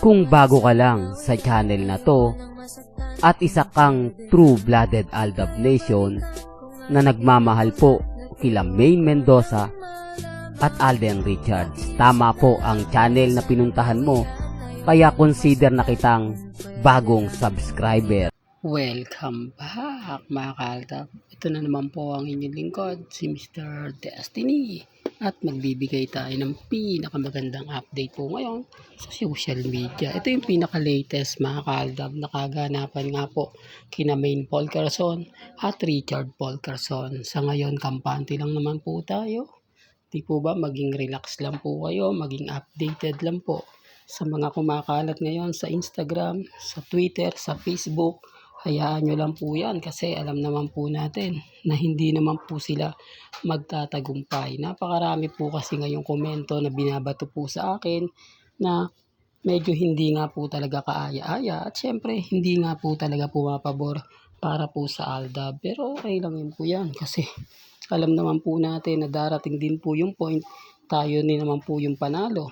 Kung bago ka lang sa channel na to at isa kang true-blooded Aldab Nation na nagmamahal po kila Maine Mendoza at Alden Richards, tama po ang channel na pinuntahan mo, kaya consider na kitang bagong subscriber. Welcome back mga kaaldab. Ito na naman po ang inyong lingkod, si Mr. Destiny. At magbibigay tayo ng pinakamagandang update po ngayon sa social media. Ito yung pinaka-latest mga kaaldab na kaganapan nga po kina Maine Polcarson at Richard Polcarson. Sa ngayon, kampante lang naman po tayo. Di po ba, maging relax lang po kayo, maging updated lang po sa mga kumakalat ngayon sa Instagram, sa Twitter, sa Facebook. Hayaan nyo lang po yan kasi alam naman po natin na hindi naman po sila magtatagumpay. Napakarami po kasi ngayong komento na binabato po sa akin na medyo hindi nga po talaga kaaya-aya at syempre hindi nga po talaga pumapabor para po sa Aldab. Pero okay lang yun po yan kasi alam naman po natin na darating din po yung point, tayo din naman po yung panalo.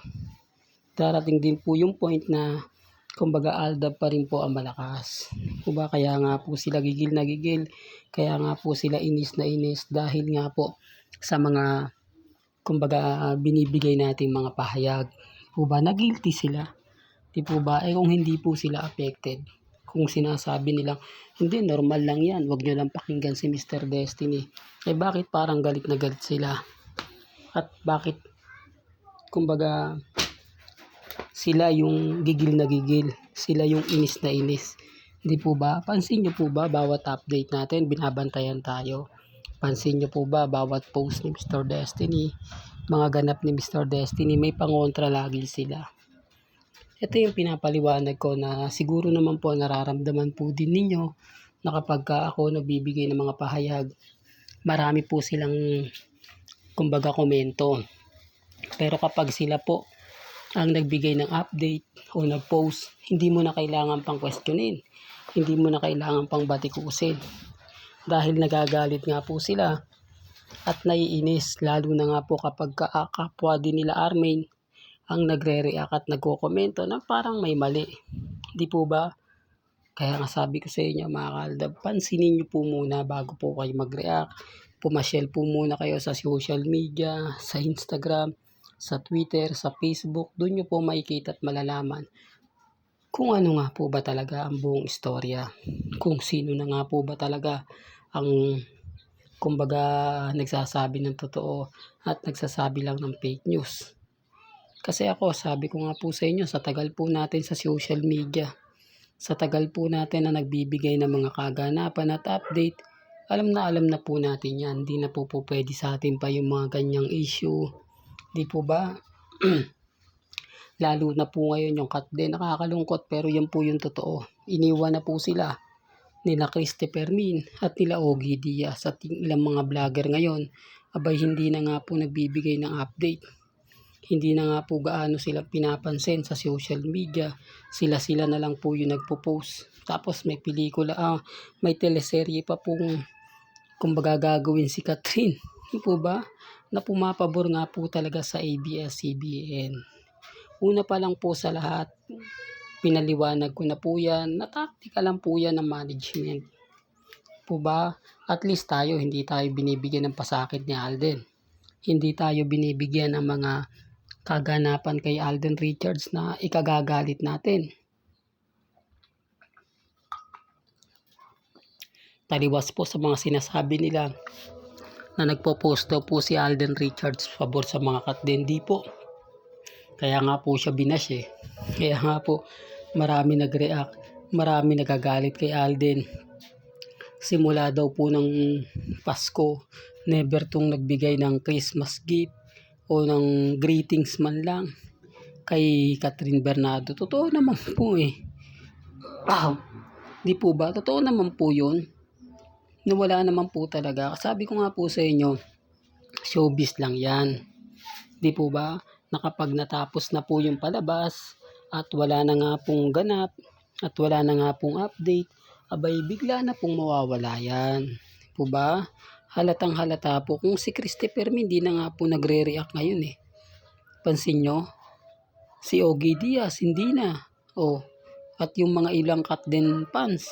Darating din po yung point na kumbaga Aldab pa rin po ang malakas. Diba? Kaya nga po sila gigil na gigil. Kaya nga po sila inis na inis dahil nga po sa mga kumbaga binibigay nating mga pahayag. Diba? Na-guilty sila. Di po ba? Kung hindi po sila affected. Kung sinasabi nilang, hindi, normal lang yan. Huwag nyo lang pakinggan si Mr. Destiny. Bakit parang galit na galit sila? At bakit kumbaga sila yung gigil na gigil, sila yung inis na inis. Hindi po ba? Pansin nyo po ba bawat update natin, binabantayan tayo? Pansin nyo po ba bawat post ni Mr. Destiny, mga ganap ni Mr. Destiny, may pangontra lagi sila. Ito yung pinapaliwanag ko na siguro naman po nararamdaman po din ninyo na kapag ako nagbibigay ng mga pahayag, marami po silang kumbaga komento. Pero kapag sila po ang nagbigay ng update o nag-post, hindi mo na kailangan pang questionin. Hindi mo na kailangan pang batikusin. Dahil nagagalit nga po sila at naiinis. Lalo na nga po kapag kapwa din nila Armaine ang nagre-react at nagko-komento na parang may mali. Di po ba? Kaya nga sabi ko sa inyo mga kaaldab, pansinin nyo po muna bago po kayo mag-react. Pumasyal po muna kayo sa social media, sa Instagram, sa Twitter, sa Facebook. Doon nyo po makikita at malalaman kung ano nga po ba talaga ang buong istorya. Kung sino na nga po ba talaga ang kumbaga nagsasabi ng totoo at nagsasabi lang ng fake news. Kasi ako, sabi ko nga po sa inyo, sa tagal po natin sa social media, sa tagal po natin na nagbibigay ng mga kaganapan at update, alam na po natin yan. Hindi na po pwede sa atin pa yung mga ganyang issue. Di po ba? Lalo na po ngayon yung cut din. Nakakalungkot pero yan po yung totoo. Iniwan na po sila nila Christopher Min at nila Ogie Diaz at ilang mga vlogger ngayon. Abay hindi na nga po nagbibigay ng update. Hindi na nga po gaano sila pinapansin sa social media. Sila na lang po yung nagpo-post. Tapos may pelikula, may teleserye pa pong kumbaga gagawin si Catherine. Di po ba? Na pumapabor nga po talaga sa ABS-CBN. Una pa lang po sa lahat, pinaliwanag ko na po yan, na taktika lang po yan ng management. Po ba? At least tayo, hindi tayo binibigyan ng pasakit ni Alden. Hindi tayo binibigyan ng mga kaganapan kay Alden Richards na ikagagalit natin. Taliwas po sa mga sinasabi nila na nagpo-post daw po si Alden Richards pabor sa mga cut din. Di po. Kaya nga po siya binash eh. Kaya nga po marami nag-react, marami nagagalit kay Alden. Simula daw po ng Pasko, never tong nagbigay ng Christmas gift o ng greetings man lang kay Catherine Bernardo. Totoo naman po eh. Di po ba? Totoo naman po yun. Nawala naman po talaga. Sabi ko nga po sa inyo, showbiz lang yan. Di po ba? Na kapag natapos na po yung palabas at wala na nga pong ganap at wala na nga pong update, abay bigla na pong mawawala yan. Di po ba? Halatang halata po. Kung si Christopher Min, hindi na nga po nagre-react ngayon eh. Pansin nyo? Si Ogie Diaz, hindi na. At yung mga ilang cut din fans.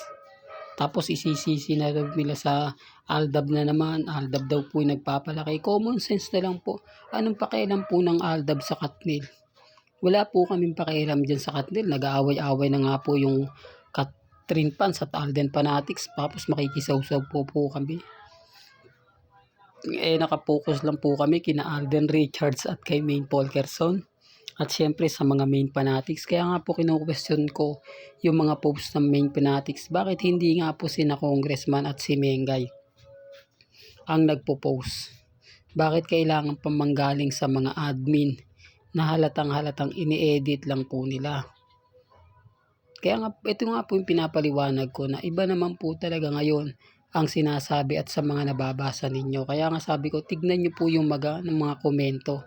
Tapos isisisi na nila sa Aldab na naman. Aldab daw po yung nagpapalaki. Common sense na lang po. Anong pakialam po ng Aldab sa Katnil? Wala po kaming pakialam dyan sa Katnil. Nag-aaway-away na nga po yung Catherine fans at Alden Fanatics. Tapos makikisaw-saw po kami. Nakapokus lang po kami kina Alden Richards at kay Maine Polkerson. At syempre sa mga Maine Fanatics. Kaya nga po kinu-question ko yung mga posts ng Maine Fanatics. Bakit hindi nga po sina Congressman at si Mengay ang nagpo-post? Bakit kailangan pa manggaling sa mga admin na halatang ini-edit lang po nila? Kaya nga, ito nga po yung pinapaliwanag ko na iba naman po talaga ngayon ang sinasabi at sa mga nababasa ninyo. Kaya nga sabi ko, tignan nyo po yung ng mga komento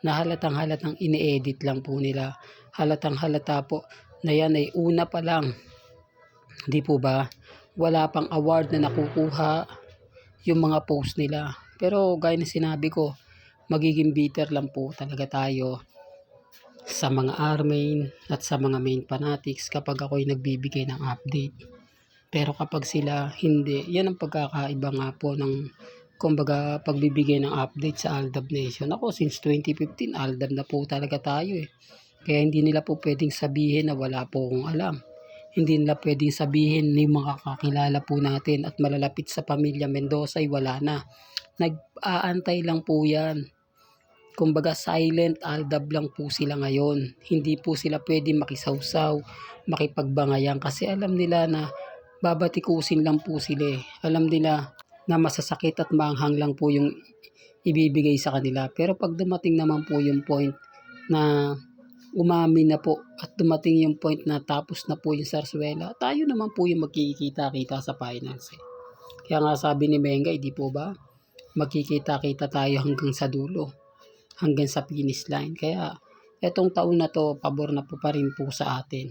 na halatang ini-edit lang po nila. Halata po na yan ay una pa lang. Di po ba? Wala pang award na nakukuha yung mga post nila. Pero gaya na sinabi ko, magiging bitter lang po talaga tayo sa mga Armain at sa mga Maine Fanatics kapag ako'y nagbibigay ng update. Pero kapag sila hindi, yan ang pagkakaiba nga po ng kumbaga pagbibigay ng update sa Aldab Nation. Ako since 2015 Aldab na po talaga tayo eh. Kaya hindi nila po pwedeng sabihin na wala po akong alam. Hindi nila pwedeng sabihin ni mga kakilala po natin at malalapit sa pamilya Mendoza ay wala na. Nag-aantay lang po yan. Kumbaga silent Aldab lang po sila ngayon. Hindi po sila pwedeng makisawsaw, makipagbangayan kasi alam nila na babatikusin lang po sila eh. Alam nila na masasakit at maanghang lang po yung ibibigay sa kanila. Pero pag dumating naman po yung point na umamin na po at dumating yung point na tapos na po yung sarsuela, tayo naman po yung magkikita-kita sa finals eh. Kaya nga sabi ni Mengay, di po ba? Magkikita-kita tayo hanggang sa dulo, hanggang sa finish line. Kaya etong taon na to, pabor na po pa rin po sa atin.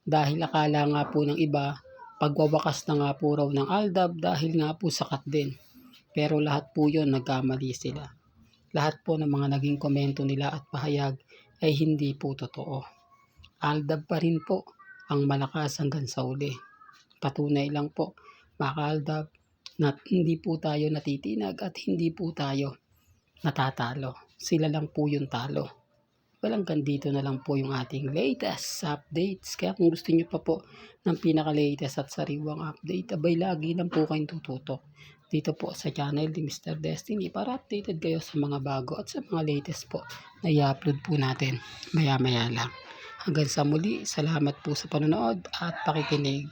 Dahil akala nga po ng iba, pagwawakas na nga po raw ng Aldab dahil nga po sakat din. Pero lahat po yun, nagkamali sila. Lahat po ng mga naging komento nila at pahayag ay hindi po totoo. Aldab pa rin po ang malakas hanggang sa uli. Patunay lang po, mga Aldab, na hindi po tayo natitinag at hindi po tayo natatalo. Sila lang po yung talo. Hanggang dito na lang po yung ating latest updates. Kaya kung gusto nyo pa po ng pinaka-latest at sariwang update, abay lagi lang po kayong tututok dito po sa channel ni Mr. Destiny para updated kayo sa mga bago at sa mga latest po na i-upload po natin maya-maya lang. Hanggang sa muli, salamat po sa panonood at pakikinig.